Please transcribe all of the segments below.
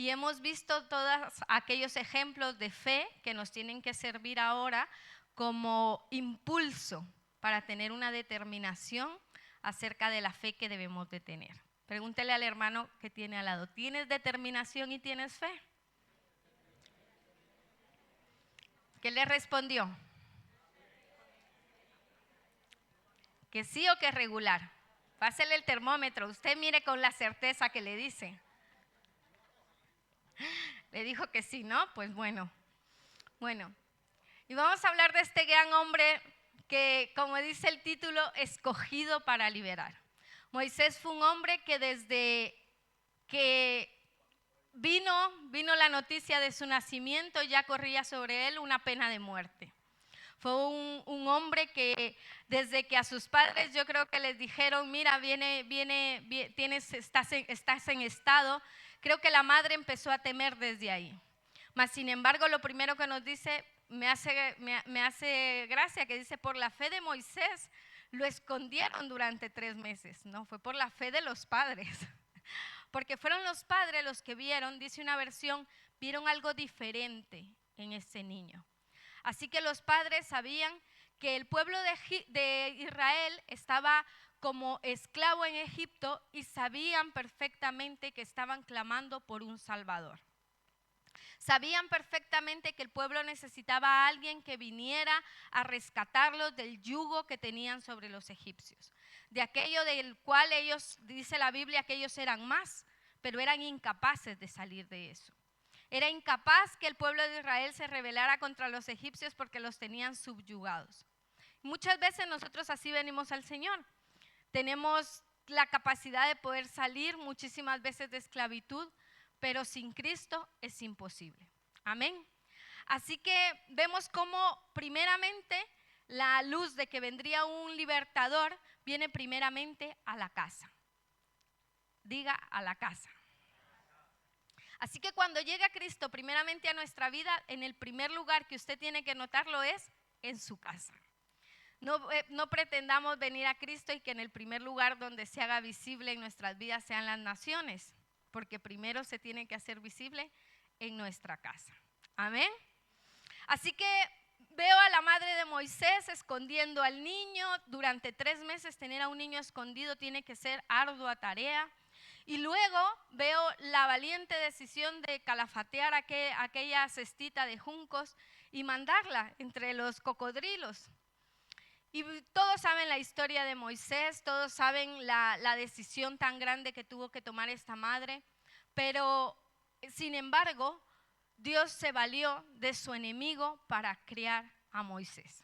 y hemos visto todos aquellos ejemplos de fe que nos tienen que servir ahora como impulso para tener una determinación acerca de la fe que debemos de tener. Pregúntele al hermano que tiene al lado, ¿tienes determinación y tienes fe? ¿Qué le respondió? ¿Que sí o que regular? Pásele el termómetro, usted mire con la certeza que le dice. Le dijo que sí, ¿no? Pues bueno. Y vamos a hablar de este gran hombre que, como dice el título, escogido para liberar. Moisés fue un hombre que desde que vino la noticia de su nacimiento, ya corría sobre él una pena de muerte. Fue un hombre que desde que a sus padres yo creo que les dijeron, mira, estás en estado, creo que la madre empezó a temer desde ahí. Mas sin embargo, lo primero que nos dice, me hace gracia, que dice, por la fe de Moisés lo escondieron durante 3 meses. No, fue por la fe de los padres. Porque fueron los padres los que vieron, dice una versión, vieron algo diferente en ese niño. Así que los padres sabían que el pueblo de Israel estaba como esclavo en Egipto y sabían perfectamente que estaban clamando por un Salvador. Sabían perfectamente que el pueblo necesitaba a alguien que viniera a rescatarlos del yugo que tenían sobre los egipcios. De aquello del cual ellos, dice la Biblia, que ellos eran más, pero eran incapaces de salir de eso. Era incapaz que el pueblo de Israel se rebelara contra los egipcios porque los tenían subyugados. Muchas veces nosotros así venimos al Señor. Tenemos la capacidad de poder salir muchísimas veces de esclavitud, pero sin Cristo es imposible. Amén. Así que vemos cómo primeramente la luz de que vendría un libertador viene primeramente a la casa. Diga, a la casa. Así que cuando llega Cristo primeramente a nuestra vida, en el primer lugar que usted tiene que notarlo es en su casa. No pretendamos venir a Cristo y que en el primer lugar donde se haga visible en nuestras vidas sean las naciones, porque primero se tiene que hacer visible en nuestra casa. Amén. Así que veo a la madre de Moisés escondiendo al niño. Durante 3 meses tener a un niño escondido tiene que ser ardua tarea. Y luego veo la valiente decisión de calafatear aquella cestita de juncos y mandarla entre los cocodrilos. Y todos saben la historia de Moisés, todos saben la decisión tan grande que tuvo que tomar esta madre, pero sin embargo, Dios se valió de su enemigo para criar a Moisés.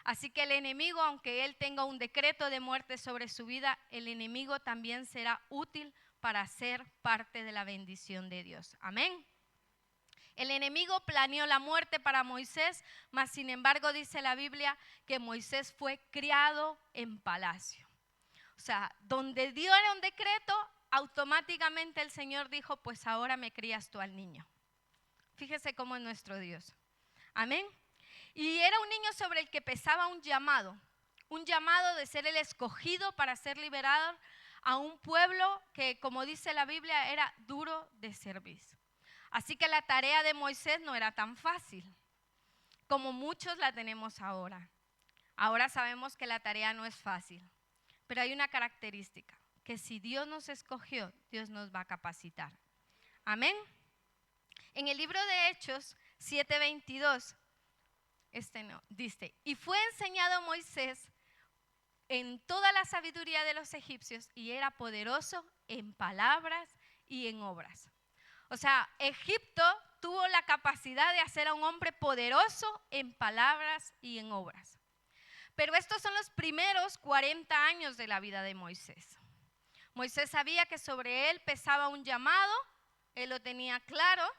Así que el enemigo, aunque él tenga un decreto de muerte sobre su vida, el enemigo también será útil para ser parte de la bendición de Dios. Amén. El enemigo planeó la muerte para Moisés, mas sin embargo dice la Biblia que Moisés fue criado en palacio. O sea, donde Dios era un decreto, automáticamente el Señor dijo, pues ahora me crías tú al niño. Fíjese cómo es nuestro Dios. Amén. Y era un niño sobre el que pesaba un llamado de ser el escogido para ser liberado a un pueblo que, como dice la Biblia, era duro de servir. Así que la tarea de Moisés no era tan fácil como muchos la tenemos ahora. Ahora sabemos que la tarea no es fácil, pero hay una característica, que si Dios nos escogió, Dios nos va a capacitar. Amén. En el libro de Hechos 7:22, dice, y fue enseñado a Moisés en toda la sabiduría de los egipcios y era poderoso en palabras y en obras. O sea, Egipto tuvo la capacidad de hacer a un hombre poderoso en palabras y en obras. Pero estos son los primeros 40 años de la vida de Moisés. Moisés sabía que sobre él pesaba un llamado, él lo tenía claro,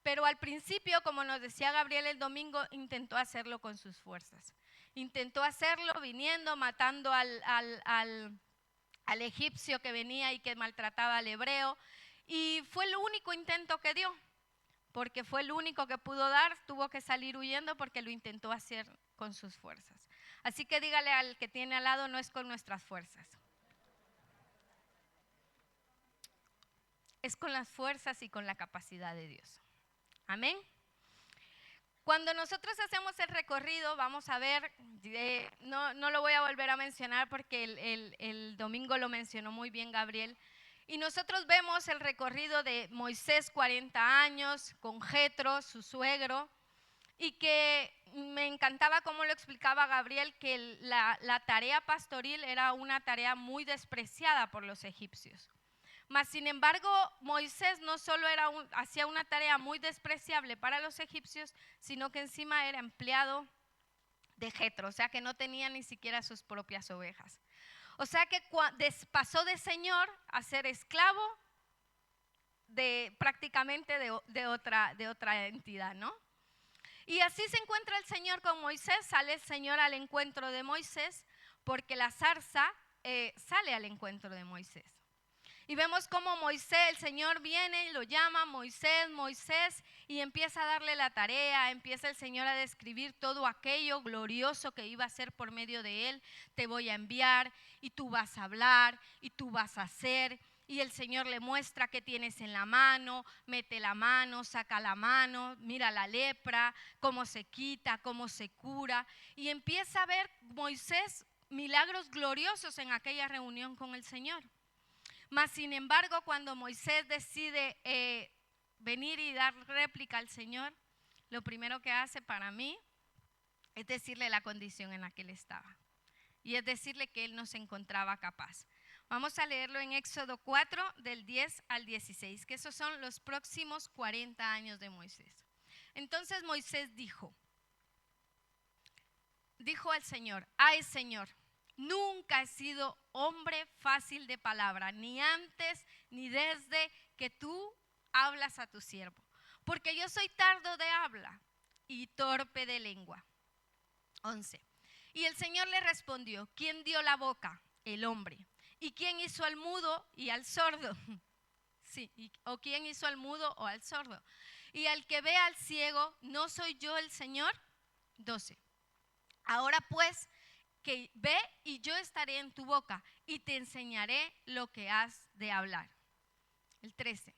pero al principio, como nos decía Gabriel el domingo, intentó hacerlo con sus fuerzas. Intentó hacerlo viniendo, matando al egipcio que venía y que maltrataba al hebreo. Y fue el único intento que dio, porque fue el único que pudo dar, tuvo que salir huyendo porque lo intentó hacer con sus fuerzas. Así que dígale al que tiene al lado, no es con nuestras fuerzas. es con las fuerzas y con la capacidad de Dios. Amén. Cuando nosotros hacemos el recorrido, vamos a ver, no lo voy a volver a mencionar porque el domingo lo mencionó muy bien Gabriel, y nosotros vemos el recorrido de Moisés 40 años con Jetro, su suegro, y que me encantaba cómo lo explicaba Gabriel, que la tarea pastoril era una tarea muy despreciada por los egipcios. Mas, sin embargo, Moisés no solo hacía una tarea muy despreciable para los egipcios, sino que encima era empleado de Jetro, o sea que no tenía ni siquiera sus propias ovejas. O sea que pasó de señor a ser esclavo prácticamente de otra entidad, ¿no? Y así se encuentra el Señor con Moisés, sale el Señor al encuentro de Moisés, porque la zarza sale al encuentro de Moisés. Y vemos cómo Moisés, el Señor viene y lo llama Moisés, Moisés, y empieza a darle la tarea, empieza el Señor a describir todo aquello glorioso que iba a hacer por medio de él. Te voy a enviar y tú vas a hablar y tú vas a hacer. Y el Señor le muestra qué tienes en la mano, mete la mano, saca la mano, mira la lepra, cómo se quita, cómo se cura. Y empieza a ver Moisés milagros gloriosos en aquella reunión con el Señor. Mas, sin embargo, cuando Moisés decide venir y dar réplica al Señor, lo primero que hace para mí es decirle la condición en la que él estaba. Y es decirle que él no se encontraba capaz. Vamos a leerlo en Éxodo 4, del 10 al 16, que esos son los próximos 40 años de Moisés. Entonces Moisés dijo al Señor: ay, Señor, nunca he sido hombre fácil de palabra, ni antes ni desde que tú hablas a tu siervo, porque yo soy tardo de habla y torpe de lengua. 11. Y el Señor le respondió: ¿quién dio la boca? El hombre. ¿Y quién hizo al mudo y al sordo? Sí, ¿o quién hizo al mudo o al sordo? Y al que ve al ciego, ¿no soy yo el Señor? 12. Ahora pues, que ve y yo estaré en tu boca y te enseñaré lo que has de hablar. El 13.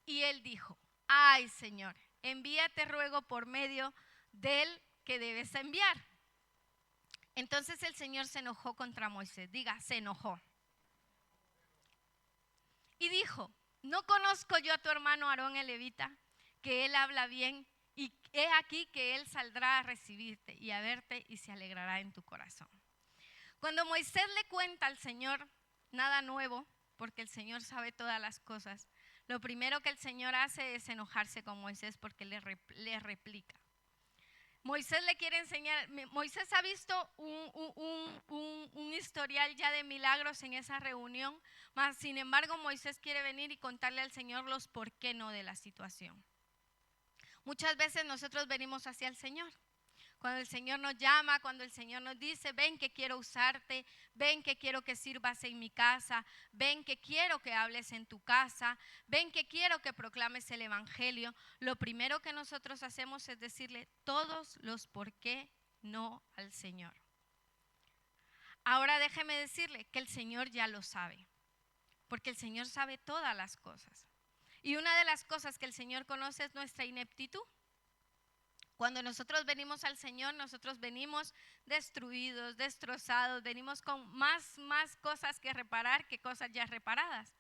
Y él dijo: ay, Señor, envíate ruego por medio del que debes enviar. Entonces el Señor se enojó contra Moisés. Diga, se enojó. Y dijo: ¿no conozco yo a tu hermano Aarón el levita, que él habla bien? Y he aquí que él saldrá a recibirte y a verte y se alegrará en tu corazón. Cuando Moisés le cuenta al Señor nada nuevo, porque el Señor sabe todas las cosas, lo primero que el Señor hace es enojarse con Moisés porque le replica. Moisés le quiere enseñar, Moisés ha visto un historial ya de milagros en esa reunión, mas sin embargo Moisés quiere venir y contarle al Señor los por qué no de la situación. Muchas veces nosotros venimos hacia el Señor. Cuando el Señor nos llama, cuando el Señor nos dice: ven que quiero usarte, ven que quiero que sirvas en mi casa, ven que quiero que hables en tu casa, ven que quiero que proclames el evangelio, lo primero que nosotros hacemos es decirle todos los por qué no al Señor. Ahora déjeme decirle que el Señor ya lo sabe, porque el Señor sabe todas las cosas. Y una de las cosas que el Señor conoce es nuestra ineptitud. Cuando nosotros venimos al Señor, nosotros venimos destruidos, destrozados, venimos con más cosas que reparar que cosas ya reparadas.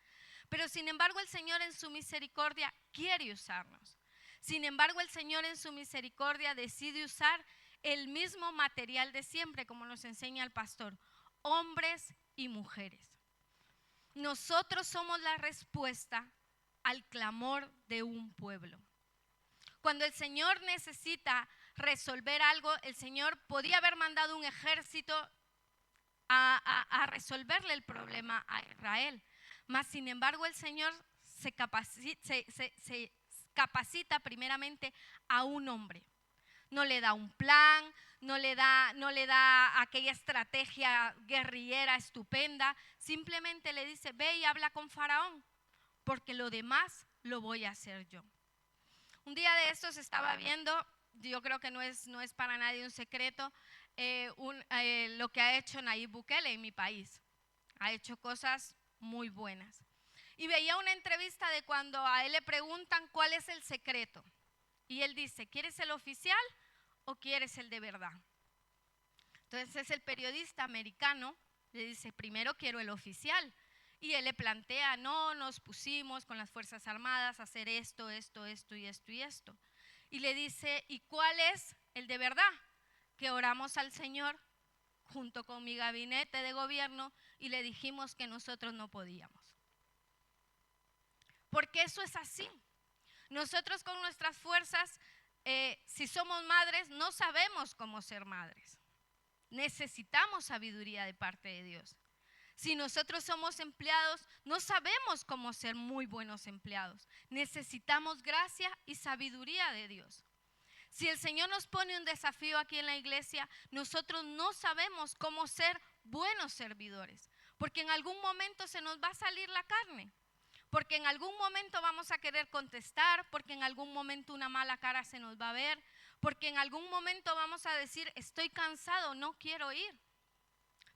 Pero sin embargo el Señor en su misericordia quiere usarnos. Sin embargo el Señor en su misericordia decide usar el mismo material de siempre, como nos enseña el pastor, hombres y mujeres. Nosotros somos la respuesta al clamor de un pueblo. Cuando el Señor necesita resolver algo, el Señor podía haber mandado un ejército a resolverle el problema a Israel. Mas sin embargo el Señor se capacita primeramente a un hombre. No le da un plan, no le da aquella estrategia guerrillera estupenda. Simplemente le dice: ve y habla con Faraón, porque lo demás lo voy a hacer yo. Un día de estos estaba viendo, yo creo que no es para nadie un secreto, lo que ha hecho Nayib Bukele en mi país. Ha hecho cosas muy buenas. Y veía una entrevista de cuando a él le preguntan cuál es el secreto. Y él dice, ¿quieres el oficial o quieres el de verdad? Entonces el periodista americano le dice, primero quiero el oficial. Y él le plantea, no, nos pusimos con las Fuerzas Armadas a hacer esto, esto, esto y esto y esto. Y le dice, ¿y cuál es el de verdad? Que oramos al Señor junto con mi gabinete de gobierno y le dijimos que nosotros no podíamos. Porque eso es así. Nosotros con nuestras fuerzas, si somos madres, no sabemos cómo ser madres. Necesitamos sabiduría de parte de Dios. Si nosotros somos empleados, no sabemos cómo ser muy buenos empleados. Necesitamos gracia y sabiduría de Dios. Si el Señor nos pone un desafío aquí en la iglesia, nosotros no sabemos cómo ser buenos servidores, porque en algún momento se nos va a salir la carne, porque en algún momento vamos a querer contestar, porque en algún momento una mala cara se nos va a ver, porque en algún momento vamos a decir, estoy cansado, no quiero ir.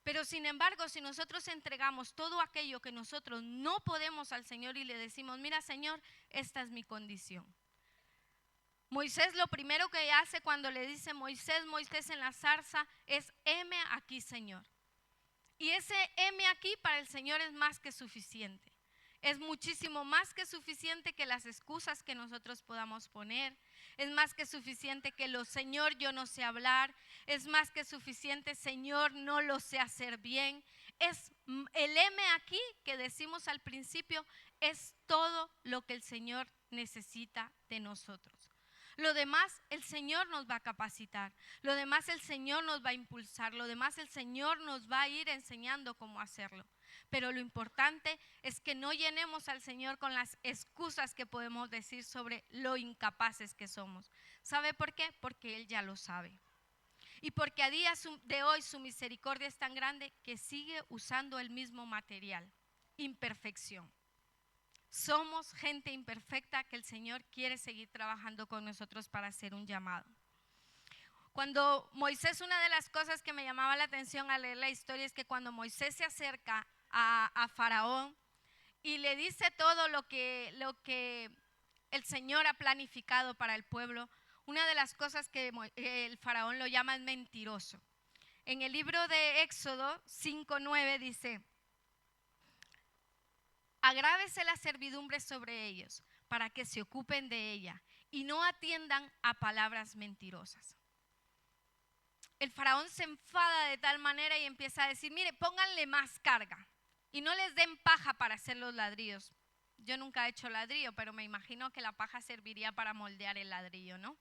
Pero sin embargo, si nosotros entregamos todo aquello que nosotros no podemos al Señor y le decimos, mira Señor, esta es mi condición. Moisés lo primero que hace cuando le dice Moisés en la zarza es, heme aquí Señor. Y ese heme aquí para el Señor es más que suficiente. Es muchísimo más que suficiente que las excusas que nosotros podamos poner. Es más que suficiente que Señor, yo no sé hablar. Es más que suficiente, Señor, no lo sé hacer bien. Es el heme aquí que decimos al principio, es todo lo que el Señor necesita de nosotros. Lo demás el Señor nos va a capacitar, lo demás el Señor nos va a impulsar, lo demás el Señor nos va a ir enseñando cómo hacerlo. Pero lo importante es que no llenemos al Señor con las excusas que podemos decir sobre lo incapaces que somos. ¿Sabe por qué? Porque Él ya lo sabe. Y porque a día de hoy su misericordia es tan grande que sigue usando el mismo material, imperfección. Somos gente imperfecta que el Señor quiere seguir trabajando con nosotros para hacer un llamado. Cuando Moisés, una de las cosas que me llamaba la atención al leer la historia es que cuando Moisés se acerca a Faraón y le dice todo lo que el Señor ha planificado para el pueblo, una de las cosas que el Faraón lo llama es mentiroso. En el libro de Éxodo 5:9 dice, agrávese la servidumbre sobre ellos para que se ocupen de ella y no atiendan a palabras mentirosas. El faraón se enfada de tal manera y empieza a decir, mire, pónganle más carga y no les den paja para hacer los ladrillos. Yo nunca he hecho ladrillo, pero me imagino que la paja serviría para moldear el ladrillo, ¿no?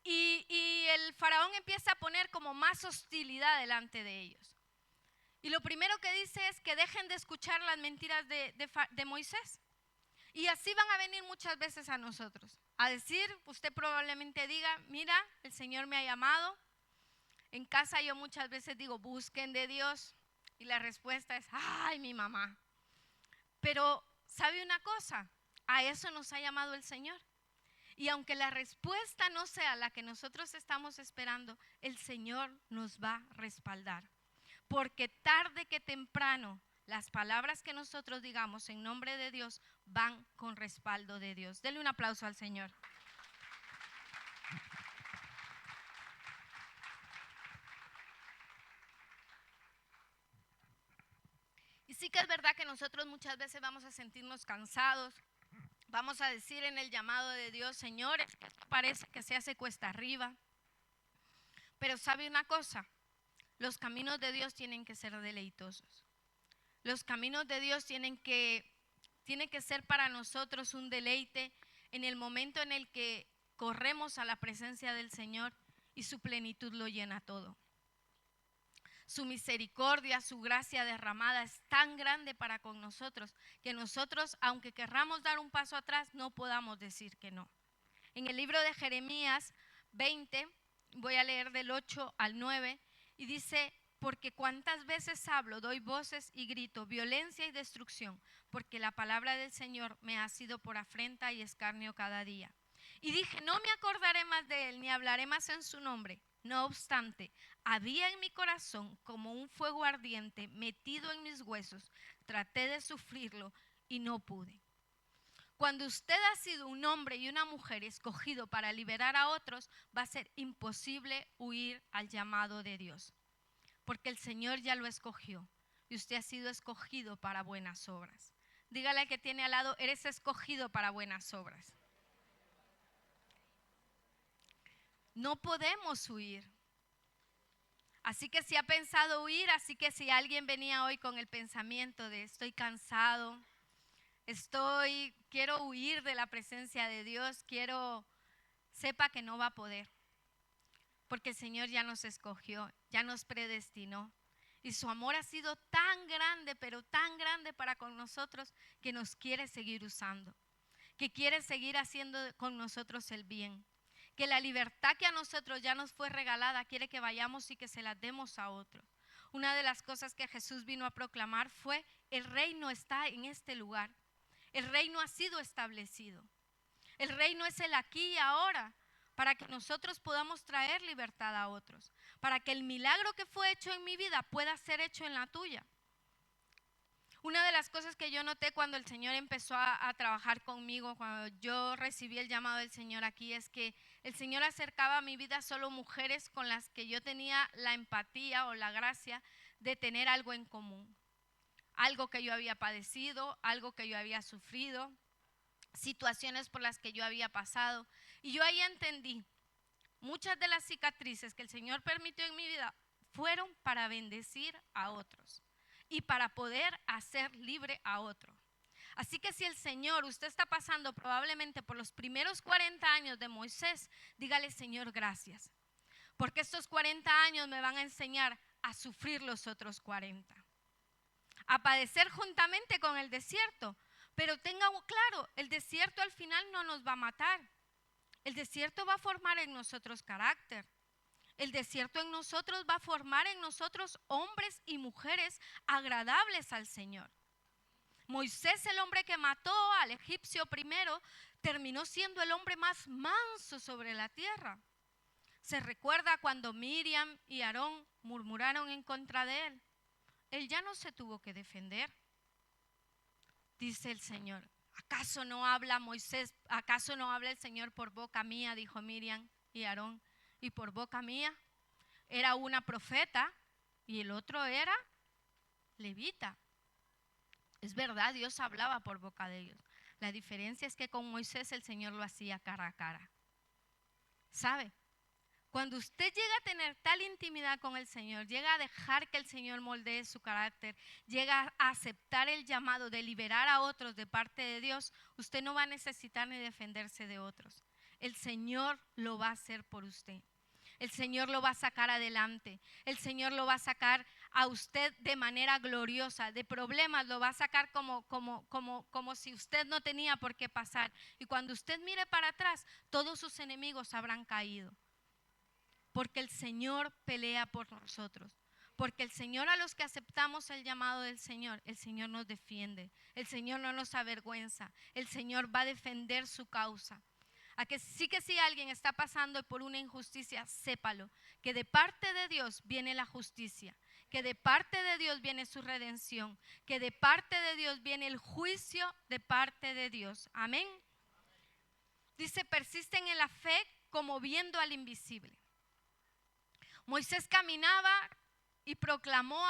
Y el faraón empieza a poner como más hostilidad delante de ellos. Y lo primero que dice es que dejen de escuchar las mentiras de Moisés. Y así van a venir muchas veces a nosotros. A decir, usted probablemente diga, mira, el Señor me ha llamado. En casa yo muchas veces digo, busquen de Dios. Y la respuesta es, ay, mi mamá. Pero, ¿sabe una cosa? A eso nos ha llamado el Señor. Y aunque la respuesta no sea la que nosotros estamos esperando, el Señor nos va a respaldar. Porque tarde que temprano, las palabras que nosotros digamos en nombre de Dios van con respaldo de Dios. Denle un aplauso al Señor. Y sí que es verdad que nosotros muchas veces vamos a sentirnos cansados. Vamos a decir en el llamado de Dios, Señor, es que parece que se hace cuesta arriba. Pero ¿sabe una cosa? Los caminos de Dios tienen que ser deleitosos. Los caminos de Dios tiene que ser para nosotros un deleite en el momento en el que corremos a la presencia del Señor y su plenitud lo llena todo. Su misericordia, su gracia derramada es tan grande para con nosotros que nosotros, aunque querramos dar un paso atrás, no podamos decir que no. En el libro de Jeremías 20, voy a leer del 8 al 9, y dice, porque cuántas veces hablo, doy voces y grito, violencia y destrucción, porque la palabra del Señor me ha sido por afrenta y escarnio cada día. Y dije, no me acordaré más de él, ni hablaré más en su nombre. No obstante, había en mi corazón como un fuego ardiente metido en mis huesos. Traté de sufrirlo y no pude. Cuando usted ha sido un hombre y una mujer escogido para liberar a otros, va a ser imposible huir al llamado de Dios, porque el Señor ya lo escogió y usted ha sido escogido para buenas obras. Dígale al que tiene al lado, eres escogido para buenas obras. No podemos huir. Así que si ha pensado huir, así que si alguien venía hoy con el pensamiento de estoy cansado, quiero huir de la presencia de Dios, sepa que no va a poder, porque el Señor ya nos escogió, ya nos predestinó. Y su amor ha sido tan grande, pero tan grande para con nosotros, que nos quiere seguir usando, que quiere seguir haciendo con nosotros el bien. Que la libertad que a nosotros ya nos fue regalada, quiere que vayamos y que se la demos a otros. Una de las cosas que Jesús vino a proclamar fue: el reino está en este lugar. El reino ha sido establecido. El reino es el aquí y ahora, para que nosotros podamos traer libertad a otros, para que el milagro que fue hecho en mi vida pueda ser hecho en la tuya. Una de las cosas que yo noté cuando el Señor empezó a trabajar conmigo, cuando yo recibí el llamado del Señor aquí, es que el Señor acercaba a mi vida solo mujeres con las que yo tenía la empatía o la gracia de tener algo en común. Algo que yo había padecido, algo que yo había sufrido, situaciones por las que yo había pasado. Y yo ahí entendí, muchas de las cicatrices que el Señor permitió en mi vida fueron para bendecir a otros y para poder hacer libre a otro. Así que si el Señor, usted está pasando probablemente por los primeros 40 años de Moisés, dígale: Señor, gracias, porque estos 40 años me van a enseñar a sufrir los otros 40, a padecer juntamente con el desierto. Pero tenga claro, el desierto al final no nos va a matar. El desierto va a formar en nosotros carácter. El desierto en nosotros va a formar en nosotros hombres y mujeres agradables al Señor. Moisés, el hombre que mató al egipcio primero, terminó siendo el hombre más manso sobre la tierra. Se recuerda cuando Miriam y Aarón murmuraron en contra de él. Él ya no se tuvo que defender. Dice el Señor: ¿acaso no habla Moisés? ¿Acaso no habla el Señor por boca mía? Dijo Miriam y Aarón. Y por boca mía era una profeta y el otro era levita. Es verdad, Dios hablaba por boca de ellos. La diferencia es que con Moisés el Señor lo hacía cara a cara. ¿Sabe? Cuando usted llega a tener tal intimidad con el Señor, llega a dejar que el Señor moldee su carácter, llega a aceptar el llamado de liberar a otros de parte de Dios, usted no va a necesitar ni defenderse de otros. El Señor lo va a hacer por usted. El Señor lo va a sacar adelante. El Señor lo va a sacar a usted de manera gloriosa. De problemas lo va a sacar como si usted no tenía por qué pasar. Y cuando usted mire para atrás, todos sus enemigos habrán caído. Porque el Señor pelea por nosotros. Porque el Señor, a los que aceptamos el llamado del Señor, el Señor nos defiende. El Señor no nos avergüenza. El Señor va a defender su causa. A que si alguien está pasando por una injusticia, sépalo, que de parte de Dios viene la justicia, que de parte de Dios viene su redención, que de parte de Dios viene el juicio de parte de Dios. Amén. Dice: persisten en la fe como viendo al invisible. Moisés caminaba y proclamó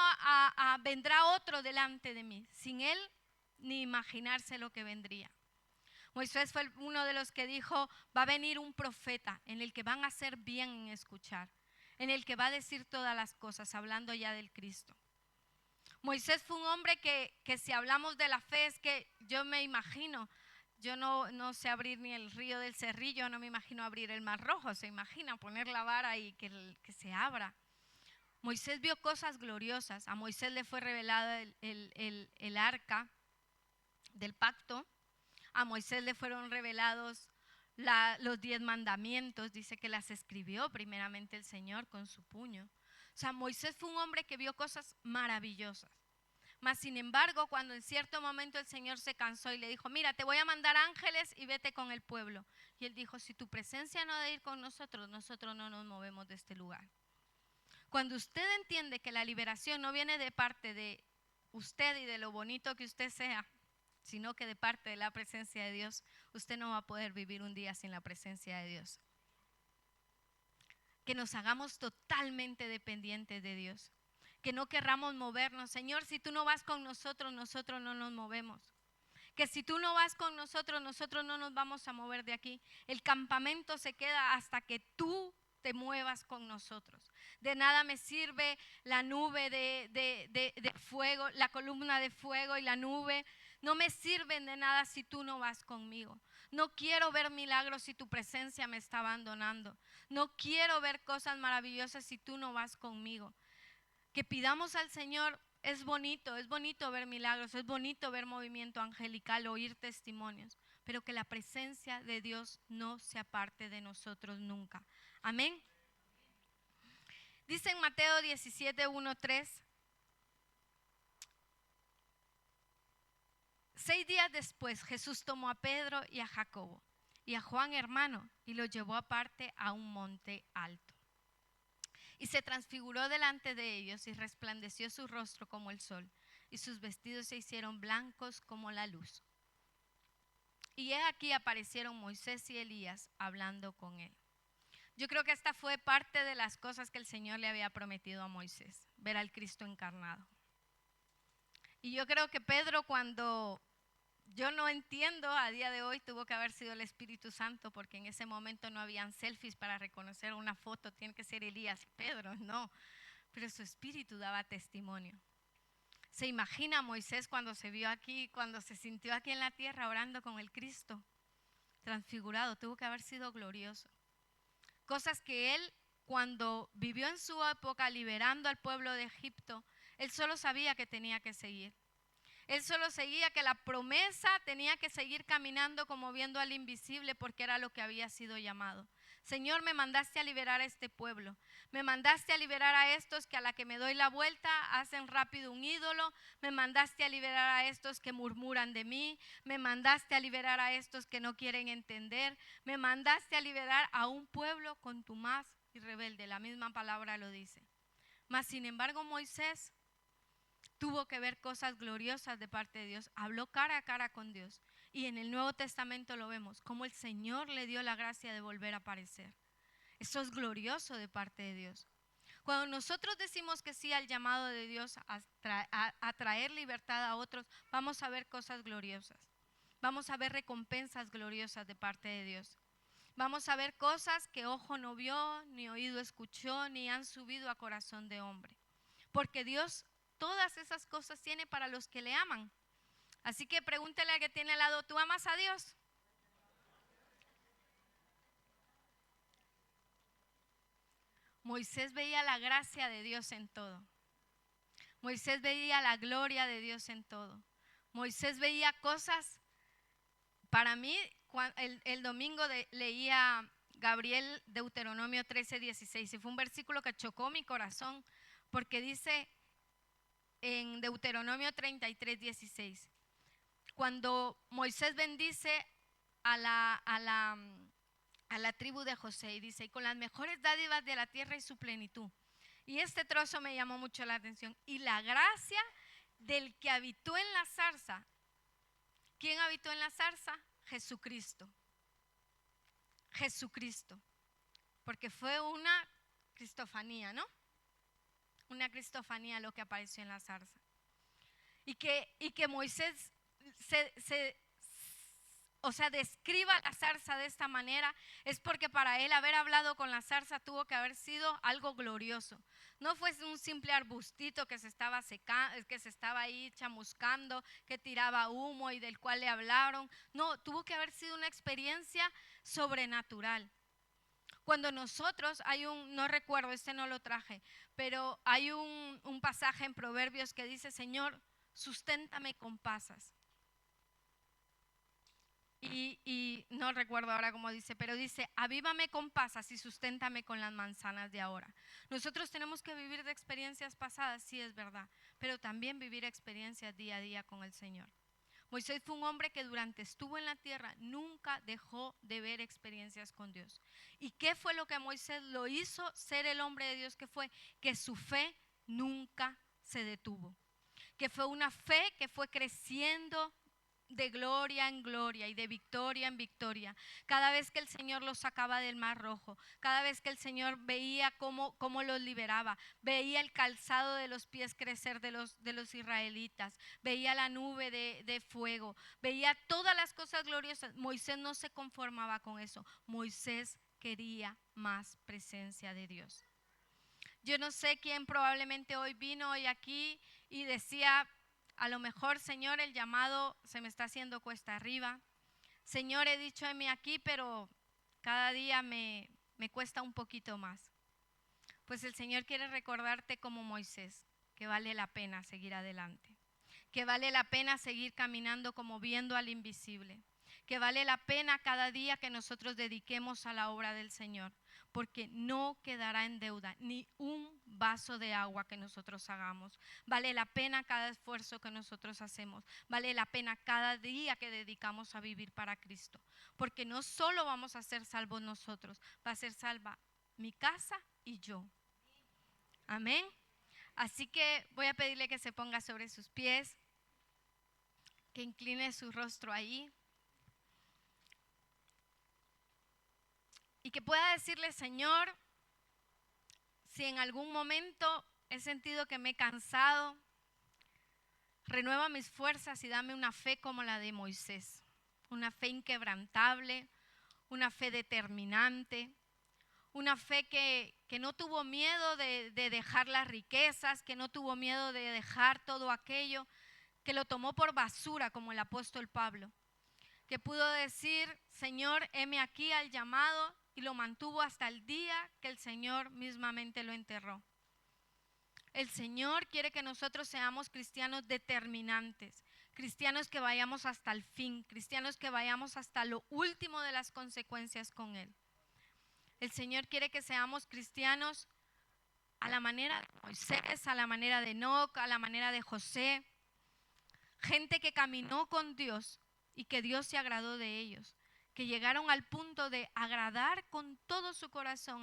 vendrá otro delante de mí, sin él ni imaginarse lo que vendría. Moisés fue uno de los que dijo: va a venir un profeta en el que van a hacer bien en escuchar, en el que va a decir todas las cosas, hablando ya del Cristo. Moisés fue un hombre que si hablamos de la fe, es que yo me imagino, yo no sé abrir ni el río del Cerrillo, no me imagino abrir el Mar Rojo, se imagina poner la vara y que se abra. Moisés vio cosas gloriosas. A Moisés le fue revelado el arca del pacto. A Moisés le fueron revelados los 10 mandamientos. Dice que las escribió primeramente el Señor con su puño. O sea, Moisés fue un hombre que vio cosas maravillosas. Mas sin embargo, cuando en cierto momento el Señor se cansó y le dijo: mira, te voy a mandar ángeles y vete con el pueblo. Y él dijo: si tu presencia no ha de ir con nosotros, nosotros no nos movemos de este lugar. Cuando usted entiende que la liberación no viene de parte de usted y de lo bonito que usted sea, sino que de parte de la presencia de Dios, usted no va a poder vivir un día sin la presencia de Dios. Que nos hagamos totalmente dependientes de Dios. Que no querramos movernos. Señor, si tú no vas con nosotros, nosotros no nos movemos. Que si tú no vas con nosotros, nosotros no nos vamos a mover de aquí. El campamento se queda hasta que tú te muevas con nosotros. De nada me sirve la nube de fuego, la columna de fuego y la nube. No me sirven de nada si tú no vas conmigo. No quiero ver milagros si tu presencia me está abandonando. No quiero ver cosas maravillosas si tú no vas conmigo. Que pidamos al Señor, es bonito ver milagros, es bonito ver movimiento angelical, oír testimonios, pero que la presencia de Dios no se aparte de nosotros nunca. Amén. Dice en Mateo 17, 1, 3. 6 días después Jesús tomó a Pedro y a Jacobo y a Juan hermano y los llevó aparte a un monte alto. Y se transfiguró delante de ellos y resplandeció su rostro como el sol y sus vestidos se hicieron blancos como la luz. Y he aquí aparecieron Moisés y Elías hablando con él. Yo creo que esta fue parte de las cosas que el Señor le había prometido a Moisés, ver al Cristo encarnado. Y yo creo que Pedro, cuando yo no entiendo, a día de hoy tuvo que haber sido el Espíritu Santo, porque en ese momento no habían selfies para reconocer una foto, tiene que ser Elías y Pedro, no, pero su espíritu daba testimonio. Se imagina a Moisés cuando se vio aquí, cuando se sintió aquí en la tierra orando con el Cristo, transfigurado, tuvo que haber sido glorioso. Cosas que él, cuando vivió en su época liberando al pueblo de Egipto, él solo sabía que tenía que seguir. Él solo seguía que la promesa tenía que seguir caminando como viendo al invisible porque era lo que había sido llamado. Señor, me mandaste a liberar a este pueblo. Me mandaste a liberar a estos que a la que me doy la vuelta hacen rápido un ídolo. Me mandaste a liberar a estos que murmuran de mí. Me mandaste a liberar a estos que no quieren entender. Me mandaste a liberar a un pueblo contumaz y rebelde. La misma palabra lo dice. Mas sin embargo Moisés tuvo que ver cosas gloriosas de parte de Dios, habló cara a cara con Dios. Y en el Nuevo Testamento lo vemos, como el Señor le dio la gracia de volver a aparecer. Eso es glorioso de parte de Dios. Cuando nosotros decimos que sí al llamado de Dios a traer libertad a otros, vamos a ver cosas gloriosas. Vamos a ver recompensas gloriosas de parte de Dios. Vamos a ver cosas que ojo no vio, ni oído escuchó, ni han subido a corazón de hombre. Porque Dios todas esas cosas tiene para los que le aman. Así que pregúntele al que tiene al lado, ¿tú amas a Dios? Moisés veía la gracia de Dios en todo. Moisés veía la gloria de Dios en todo. Moisés veía cosas, para mí, el domingo leía Gabriel Deuteronomio 13:16 y fue un versículo que chocó mi corazón porque dice en Deuteronomio 33:16, cuando Moisés bendice a la tribu de José y dice, y con las mejores dádivas de la tierra y su plenitud. Y este trozo me llamó mucho la atención. Y la gracia del que habitó en la zarza. ¿Quién habitó en la zarza? Jesucristo. Jesucristo. Porque fue una cristofanía, ¿no? Una cristofanía lo que apareció en la zarza. Y que Moisés describa la zarza de esta manera, es porque para él haber hablado con la zarza tuvo que haber sido algo glorioso. No fue un simple arbustito que se estaba secando, que se estaba ahí chamuscando, que tiraba humo y del cual le hablaron. No, tuvo que haber sido una experiencia sobrenatural. Cuando nosotros, no recuerdo, no lo traje, pero hay un pasaje en Proverbios que dice, Señor, susténtame con pasas. Y no recuerdo ahora cómo dice, pero dice, avívame con pasas y susténtame con las manzanas de ahora. Nosotros tenemos que vivir de experiencias pasadas, sí es verdad, pero también vivir experiencias día a día con el Señor. Moisés fue un hombre que durante estuvo en la tierra nunca dejó de ver experiencias con Dios. ¿Y qué fue lo que Moisés lo hizo ser el hombre de Dios que fue? Que su fe nunca se detuvo. Que fue una fe que fue creciendo de gloria en gloria y de victoria en victoria. Cada vez que el Señor los sacaba del Mar Rojo, cada vez que el Señor veía cómo los liberaba, veía el calzado de los pies crecer de los israelitas, veía la nube de fuego, veía todas las cosas gloriosas. Moisés no se conformaba con eso. Moisés quería más presencia de Dios. Yo no sé quién probablemente hoy vino hoy aquí y decía: a lo mejor, Señor, el llamado se me está haciendo cuesta arriba. Señor, he dicho en mí aquí, pero cada día me cuesta un poquito más. Pues el Señor quiere recordarte como Moisés, que vale la pena seguir adelante, que vale la pena seguir caminando como viendo al invisible, que vale la pena cada día que nosotros dediquemos a la obra del Señor, porque no quedará en deuda ni un vaso de agua que nosotros hagamos. Vale la pena cada esfuerzo que nosotros hacemos, vale la pena cada día que dedicamos a vivir para Cristo, porque no solo vamos a ser salvos nosotros, va a ser salva mi casa y yo. Amén. Así que voy a pedirle que se ponga sobre sus pies, que incline su rostro ahí y que pueda decirle: Señor, si en algún momento he sentido que me he cansado, renueva mis fuerzas y dame una fe como la de Moisés, una fe inquebrantable, una fe determinante, una fe que no tuvo miedo de dejar las riquezas, que no tuvo miedo de dejar todo aquello, que lo tomó por basura como el apóstol Pablo, que pudo decir: Señor, heme aquí al llamado, y lo mantuvo hasta el día que el Señor mismamente lo enterró. El Señor quiere que nosotros seamos cristianos determinantes, cristianos que vayamos hasta el fin, cristianos que vayamos hasta lo último de las consecuencias con Él. El Señor quiere que seamos cristianos a la manera de Moisés, a la manera de Enoc, a la manera de José, gente que caminó con Dios y que Dios se agradó de ellos, que llegaron al punto de agradar con todo su corazón